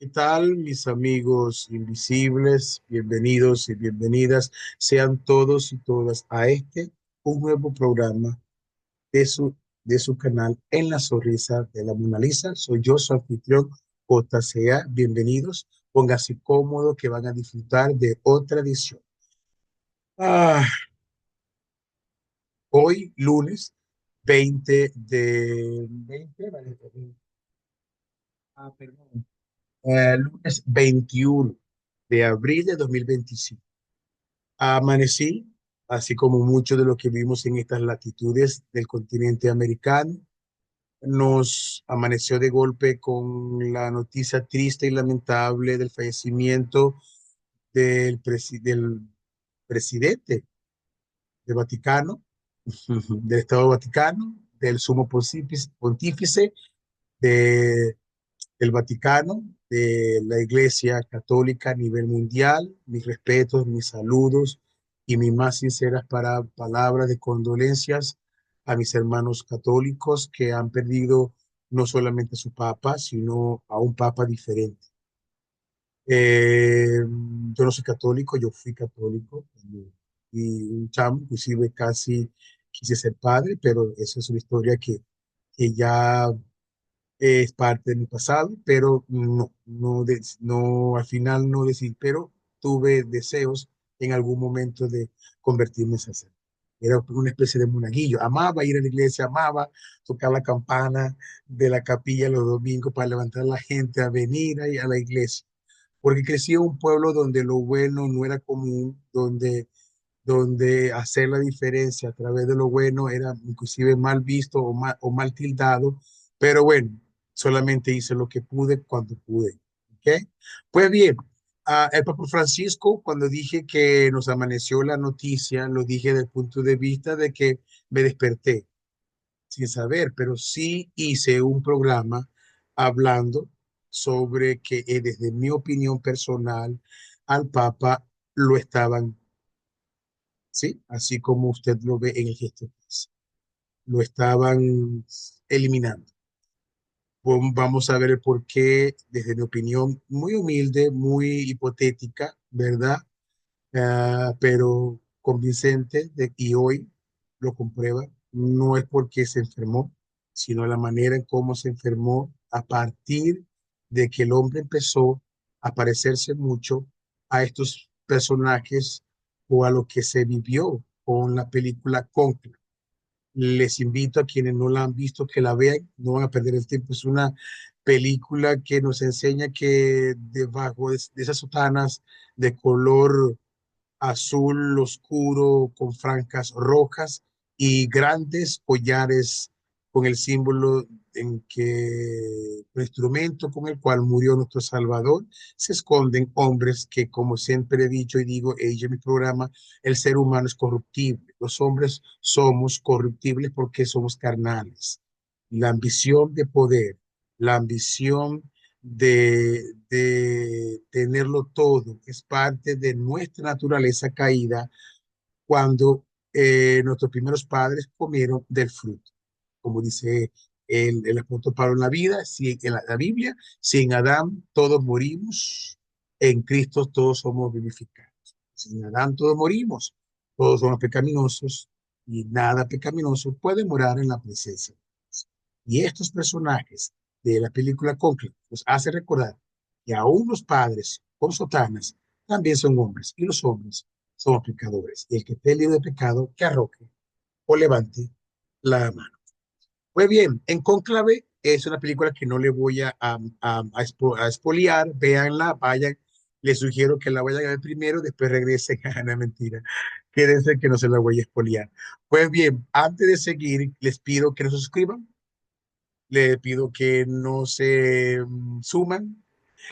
¿Qué tal, mis amigos invisibles? Bienvenidos y bienvenidas sean todos y todas a un nuevo programa de su canal En la Sonrisa de la Mona Lisa. Soy yo, su anfitrión, JCA. Bienvenidos. Pónganse cómodo que van a disfrutar de otra edición. Ah, Hoy, lunes 20 de... 20, vale, perdón. Lunes 21 de abril de 2025. Amanecí, así como mucho de lo que vimos en estas latitudes del continente americano. Nos amaneció de golpe con la noticia triste y lamentable del fallecimiento del presidente del Vaticano, del Estado Vaticano, del sumo pontífice de, del Vaticano, de la Iglesia Católica a nivel mundial. Mis respetos, mis saludos y mis más sinceras palabras de condolencias a mis hermanos católicos que han perdido no solamente a su papa, sino a un papa diferente. Eh, yo no soy católico, yo fui católico y un chamo, inclusive casi quise ser padre, pero esa es una historia que ya es parte de mi pasado, pero no, al final no decidí, pero tuve deseos en algún momento de convertirme en sacerdote. Era una especie de monaguillo. Amaba ir a la iglesia, amaba tocar la campana de la capilla los domingos para levantar a la gente a venir ahí a la iglesia. Porque crecí en un pueblo donde lo bueno no era común, donde hacer la diferencia a través de lo bueno era inclusive mal visto o mal tildado, pero bueno, solamente hice lo que pude cuando pude. ¿Ok? Pues bien, el Papa Francisco, cuando dije que nos amaneció la noticia, lo dije desde el punto de vista de que me desperté sin saber, pero sí hice un programa hablando sobre que desde mi opinión personal al Papa lo estaban, ¿sí? Así como usted lo ve en el gesto que hace. Lo estaban eliminando. Vamos a ver el por qué, desde mi opinión, muy humilde, muy hipotética, ¿verdad? Pero convincente, y hoy lo comprueba. No es porque se enfermó, sino la manera en cómo se enfermó a partir de que el hombre empezó a parecerse mucho a estos personajes o a lo que se vivió con la película Conclave. Les invito a quienes no la han visto que la vean, no van a perder el tiempo. Es una película que nos enseña que debajo de esas sotanas de color azul oscuro con franjas rojas y grandes collares con el símbolo en que el instrumento con el cual murió nuestro Salvador, se esconden hombres que, como siempre he dicho y digo en mi programa, el ser humano es corruptible. Los hombres somos corruptibles porque somos carnales. La ambición de poder, la ambición de tenerlo todo, es parte de nuestra naturaleza caída cuando nuestros primeros padres comieron del fruto. Como dice el apóstol Pablo en la vida, si, en la Biblia, si en Adán todos morimos, en Cristo todos somos vivificados. Si en Adán todos morimos, todos somos pecaminosos y nada pecaminoso puede morar en la presencia de Dios. Y estos personajes de la película Conclave nos hace recordar que aún los padres con sotanas también son hombres y los hombres somos pecadores. Y el que esté libre de pecado, que arroje o levante la mano. Pues bien, en Cónclave es una película que no le voy a expoliar. Véanla, vayan. Les sugiero que la vayan a ver primero, después regresen a la mentira. Quédense que no se la voy a expoliar. Pues bien, antes de seguir, les pido que no se suscriban, les pido que no se suman,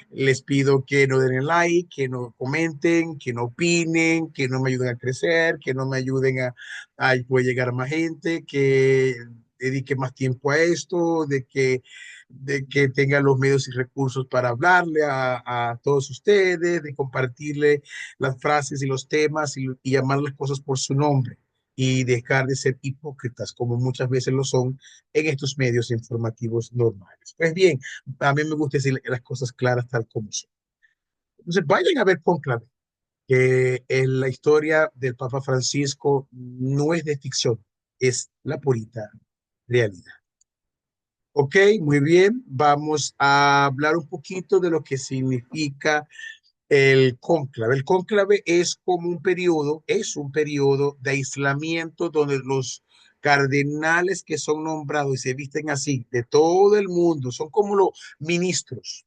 les pido que no den el like, que no comenten, que no opinen, que no me ayuden a crecer, que no me ayuden a poder llegar a más gente, que dedique más tiempo a esto, de que tenga los medios y recursos para hablarle a todos ustedes, de compartirle las frases y los temas y llamar las cosas por su nombre y dejar de ser hipócritas, como muchas veces lo son en estos medios informativos normales. Pues bien, a mí me gusta decir las cosas claras tal como son. Entonces, vayan a ver Cónclave, que en la historia del Papa Francisco no es de ficción, es la purita realidad. Ok, muy bien. Vamos a hablar un poquito de lo que significa el cónclave. El cónclave es como un periodo de aislamiento donde los cardenales que son nombrados y se visten así de todo el mundo ministros,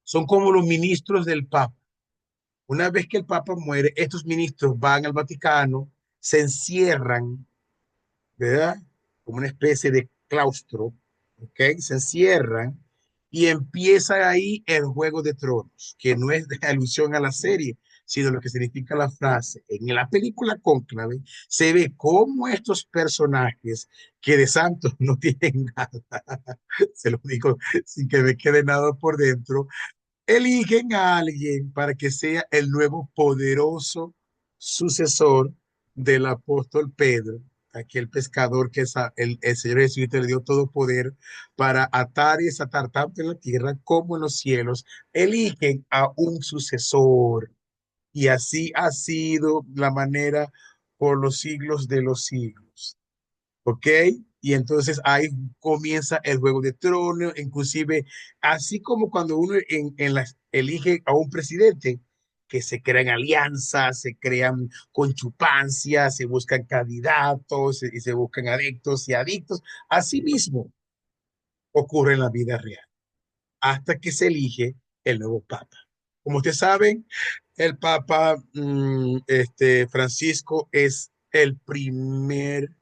son como los ministros del Papa. Una vez que el Papa muere, estos ministros van al Vaticano, se encierran, ¿verdad? Como una especie de claustro, ¿ok? Se encierran y empieza ahí el Juego de Tronos, que no es de alusión a la serie, sino lo que significa la frase. En la película Cónclave se ve cómo estos personajes que de santos no tienen nada, se lo digo sin que me quede nada por dentro, eligen a alguien para que sea el nuevo poderoso sucesor del apóstol Pedro, aquel pescador que el Señor Jesucristo le dio todo poder para atar y desatar tanto en la tierra como en los cielos. Eligen a un sucesor y así ha sido la manera por los siglos de los siglos. ¿Ok? Y entonces ahí comienza el Juego de Tronos, inclusive así como cuando uno elige a un presidente, que se crean alianzas, se crean conchupancias, se buscan candidatos y se buscan adeptos y adictos, así mismo ocurre en la vida real, hasta que se elige el nuevo Papa. Como ustedes saben, el Papa Francisco es el primer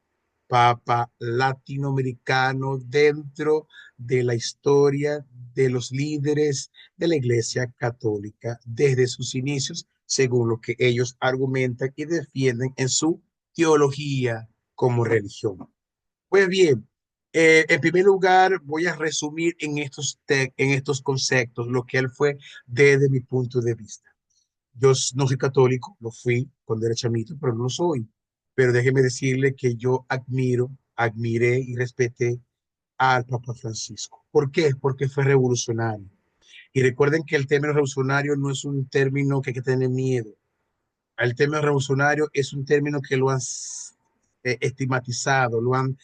Papa latinoamericano dentro de la historia de los líderes de la Iglesia Católica desde sus inicios, según lo que ellos argumentan y defienden en su teología como religión. Pues bien, en primer lugar voy a resumir en estos conceptos lo que él fue desde mi punto de vista. No soy católico, lo fui cuando era chamito, pero no lo soy. Pero déjeme decirle que yo admiré y respeté al Papa Francisco. ¿Por qué? Porque fue revolucionario. Y recuerden que el término revolucionario no es un término que hay que tener miedo. El término revolucionario es un término que lo han estigmatizado, lo han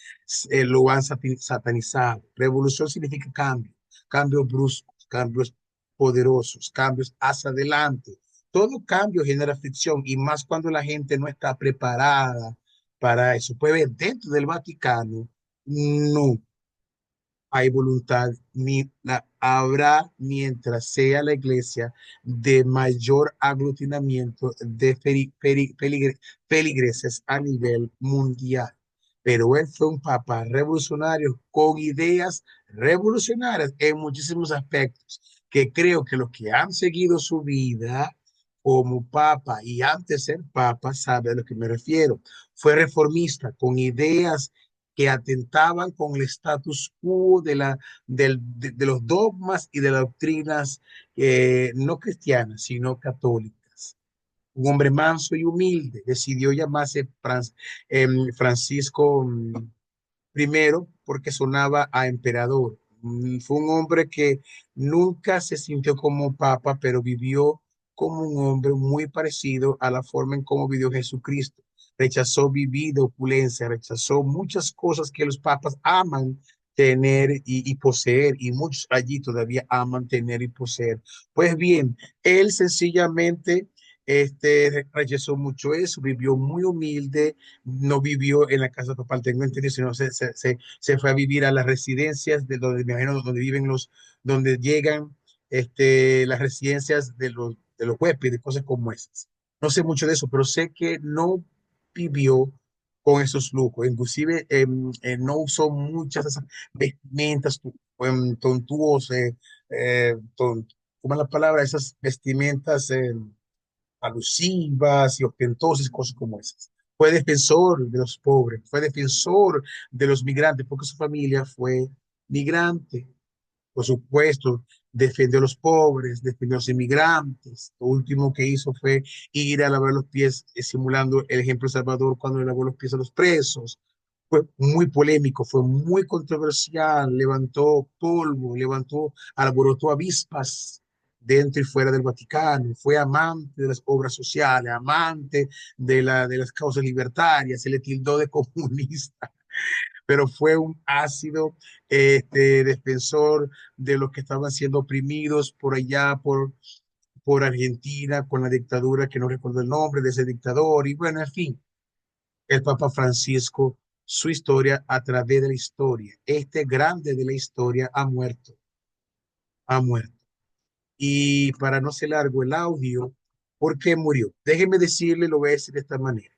satanizado. Revolución significa cambio, cambios bruscos, cambios poderosos, cambios hacia adelante. Todo cambio genera fricción y más cuando la gente no está preparada para eso. Pues ver, dentro del Vaticano no hay voluntad, ni la habrá mientras sea la iglesia de mayor aglutinamiento de feligreses a nivel mundial. Pero él fue un papa revolucionario con ideas revolucionarias en muchísimos aspectos, que creo que los que han seguido su vida como papa y antes de ser papa saben a lo que me refiero. Fue reformista con ideas que atentaban con el status quo de los dogmas y de las doctrinas no cristianas, sino católicas. Un hombre manso y humilde, decidió llamarse Francisco primero porque sonaba a emperador. Fue un hombre que nunca se sintió como papa, pero vivió como un hombre muy parecido a la forma en cómo vivió Jesucristo. Rechazó vivir de opulencia, rechazó muchas cosas que los papas aman tener y poseer, y muchos allí todavía aman tener y poseer. Pues bien, él sencillamente rechazó mucho eso, vivió muy humilde, no vivió en la casa papal, tengo entendido, sino se fue a vivir a las residencias de donde, me imagino, donde viven donde llegan las residencias de los huéspedes, cosas como esas. No sé mucho de eso, pero sé que no vivió con esos lujos. Inclusive no usó muchas de esas vestimentas tontuosas, ¿cómo es la palabra? Esas vestimentas alusivas y ostentosas, cosas como esas. Fue defensor de los pobres, fue defensor de los migrantes, porque su familia fue migrante. por supuesto, defendió a los pobres, defendió a los inmigrantes. Lo último que hizo fue ir a lavar los pies, simulando el ejemplo de Salvador cuando le lavó los pies a los presos. Fue muy polémico, fue muy controversial, levantó polvo, alborotó avispas dentro y fuera del Vaticano, fue amante de las obras sociales, amante de las causas libertarias, se le tildó de comunista, pero fue un ácido defensor de los que estaban siendo oprimidos por allá, por Argentina, con la dictadura, que no recuerdo el nombre de ese dictador, y bueno, en fin, el Papa Francisco, su historia a través de la historia. Este grande de la historia ha muerto, ha muerto. Y para no ser largo el audio, ¿por qué murió? Déjeme decirle, lo voy a decir de esta manera.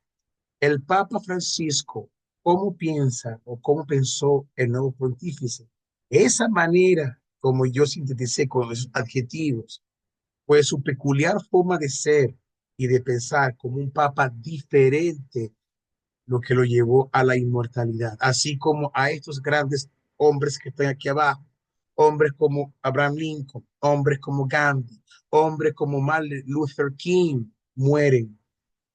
El Papa Francisco, ¿cómo piensa o cómo pensó el nuevo pontífice? Esa manera, como yo sinteticé con esos adjetivos, pues su peculiar forma de ser y de pensar como un papa diferente, lo que lo llevó a la inmortalidad, así como a estos grandes hombres que están aquí abajo, hombres como Abraham Lincoln, hombres como Gandhi, hombres como Martin Luther King, mueren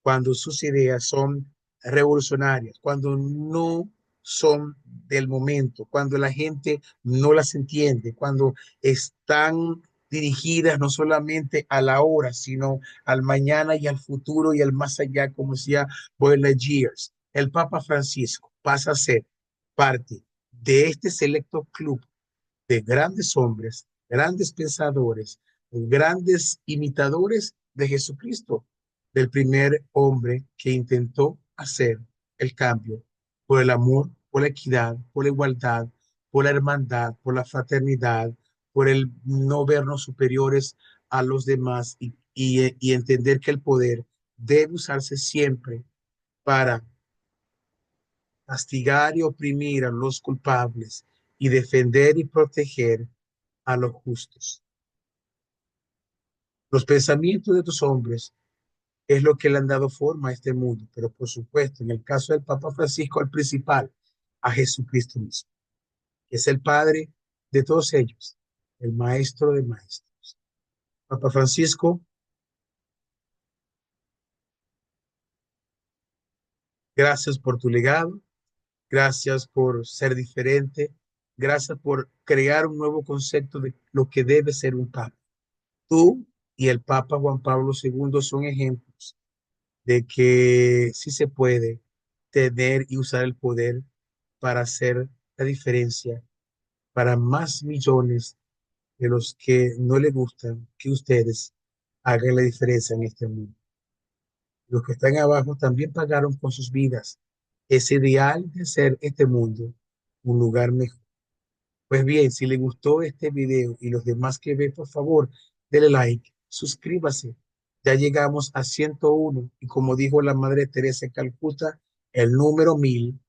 cuando sus ideas son revolucionarias, cuando no son del momento, cuando la gente no las entiende, cuando están dirigidas no solamente a la hora, sino al mañana y al futuro y al más allá, como decía Boyle Years. El Papa Francisco pasa a ser parte de este selecto club de grandes hombres, grandes pensadores, grandes imitadores de Jesucristo, del primer hombre que intentó hacer el cambio por el amor, por la equidad, por la igualdad, por la hermandad, por la fraternidad, por el no vernos superiores a los demás y entender que el poder debe usarse siempre para castigar y oprimir a los culpables y defender y proteger a los justos. Los pensamientos de estos hombres es lo que le han dado forma a este mundo, pero por supuesto, en el caso del Papa Francisco, el principal, a Jesucristo mismo, que es el Padre de todos ellos, el Maestro de Maestros. Papa Francisco, gracias por tu legado, gracias por ser diferente, gracias por crear un nuevo concepto de lo que debe ser un Papa. Tú y el Papa Juan Pablo II son ejemplos de que sí se puede tener y usar el poder para hacer la diferencia para más millones de los que no le gustan que ustedes hagan la diferencia en este mundo. Los que están abajo también pagaron con sus vidas ese ideal de hacer este mundo un lugar mejor. Pues bien, si le gustó este video y los demás que ven, por favor, denle like, suscríbase. Ya llegamos a 101 y como dijo la Madre Teresa de Calcuta, el número 1000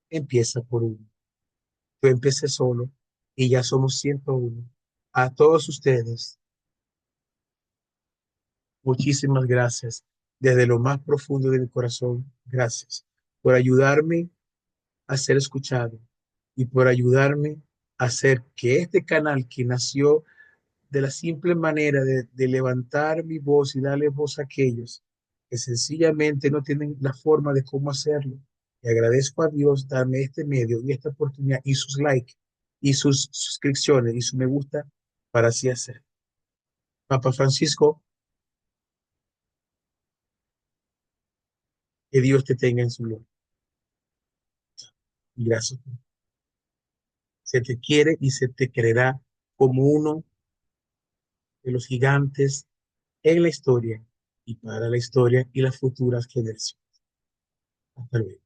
empieza por uno. Yo empecé solo y ya somos 101. A todos ustedes, muchísimas gracias. Desde lo más profundo de mi corazón, gracias por ayudarme a ser escuchado y por ayudarme a hacer que este canal que nació de la simple manera de levantar mi voz y darle voz a aquellos que sencillamente no tienen la forma de cómo hacerlo. Y agradezco a Dios darme este medio y esta oportunidad y sus likes y sus suscripciones y su me gusta para así hacer. Papa Francisco, que Dios te tenga en su gloria. Y gracias. Se te quiere y se te creerá como uno de los gigantes en la historia y para la historia y las futuras generaciones. Hasta luego.